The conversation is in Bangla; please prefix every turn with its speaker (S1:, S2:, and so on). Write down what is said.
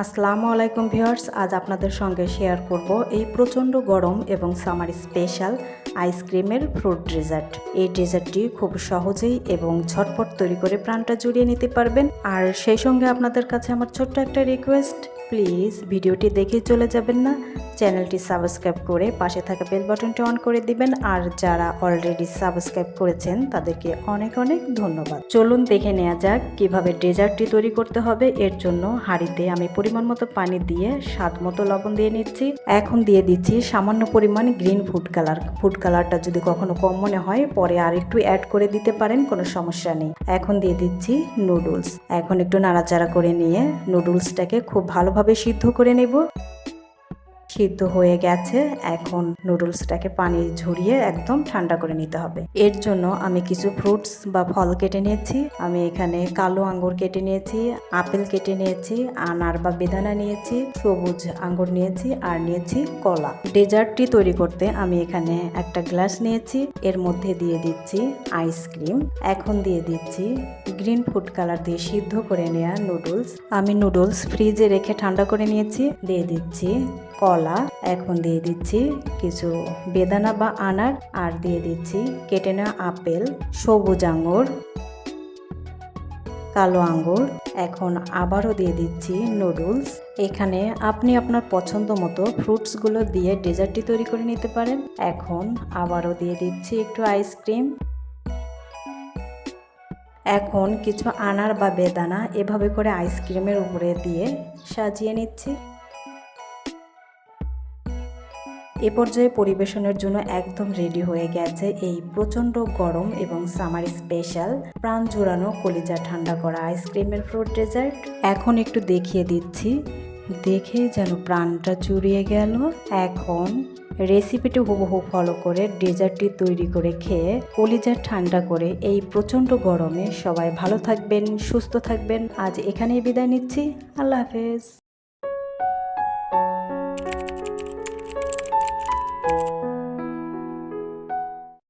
S1: আসসালামু আলাইকুম ভিউয়ার্স, আজ আপনাদের সঙ্গে শেয়ার করব এই প্রচণ্ড গরম এবং সামার স্পেশাল আইসক্রিমের ফ্রুট ডেজার্ট। এই ডেজার্টটি খুব সহজেই এবং ঝটপট তৈরি করে প্রাণটা জুড়িয়ে নিতে পারবেন। আর সেই সঙ্গে আপনাদের কাছে আমার ছোট্ট একটা রিকোয়েস্ট, প্লিজ ভিডিওটি দেখে চলে যাবেন না, চ্যানেলটি সাবস্ক্রাইব করে পাশে থাকা বেল বাটনটি অন করে দিবেন। আর যারা অলরেডি সাবস্ক্রাইব করেছেন তাদেরকে অনেক অনেক ধন্যবাদ। চলুন দেখে নেওয়া যাক কিভাবে ডেজার্টটি তৈরি করতে হবে। এর জন্য হাঁড়িতে আমি পরিমাণ মতো পানি দিয়ে স্বাদ মতো লবণ দিয়ে নিচ্ছি। এখন দিয়ে দিচ্ছি সামান্য পরিমাণ গ্রিন ফুড কালার। ফুড কালারটা যদি কখনো কম মনে হয় পরে আর একটু অ্যাড করে দিতে পারেন, কোনো সমস্যা নেই। এখন দিয়ে দিচ্ছি নুডলস। এখন একটু নাড়াচাড়া করে নিয়ে নুডলসটাকে খুব ভালোভাবে সিদ্ধ করে নেব। সিদ্ধ হয়ে গেছে, এখন নুডলসটাকে পানি ঝরিয়ে একদম ঠান্ডা করে নিতে হবে। এর জন্য আমি কিছু ফ্রুটস বা ফল কেটে নিয়েছি। আমি এখানে কালো আঙ্গুর কেটে নিয়েছি, আপেল কেটে নিয়েছি, আনার বা বেদানা নিয়েছি, সবুজ আঙ্গুর নিয়েছি, আর নিয়েছি কলা। ডেজার্টটি তৈরি করতে আমি এখানে একটা গ্লাস নিয়েছি, এর মধ্যে দিয়ে দিচ্ছি আইসক্রিম। এখন দিয়ে দিচ্ছি গ্রিন ফুড কালার দিয়ে সিদ্ধ করে নেওয়া নুডলস। আমি নুডলস ফ্রিজে রেখে ঠান্ডা করে নিয়েছি। দিয়ে দিচ্ছি কলা, এখন দিয়ে দিচ্ছি কিছু বেদানা বা আনার, আর দিয়ে দিচ্ছি কেটে নেওয়া আপেল, সবুজ আঙ্গুর, কালো আঙ্গুর। এখন আবারও দিয়ে দিচ্ছি নুডলস। এখানে আপনি আপনার পছন্দ মতো ফ্রুটসগুলো দিয়ে ডেজার্টটি তৈরি করে নিতে পারেন। এখন আবারও দিয়ে দিচ্ছি একটু আইসক্রিম। এখন কিছু আনার বা বেদানা এভাবে করে আইসক্রিমের উপরে দিয়ে সাজিয়ে নিচ্ছি। এ পর্যায়ে পরিবেশনের জন্য একদম রেডি হয়ে গেছে এই প্রচণ্ড গরম এবং সামার স্পেশাল প্রাণ জুড়ানো কলিজা ঠান্ডা করা আইসক্রিমের ফ্রুট ডেজার্ট। এখন একটু দেখিয়ে দিচ্ছি, দেখে যেন প্রাণটা জুড়িয়ে গেল। এখন রেসিপিটি হুবহু ফলো করে ডেজার্টটি তৈরি করে খেয়ে কলিজা ঠান্ডা করে এই প্রচণ্ড গরমে সবাই ভালো থাকবেন, সুস্থ থাকবেন। আজ এখানেই বিদায় নিচ্ছি। আল্লাহ হাফেজ।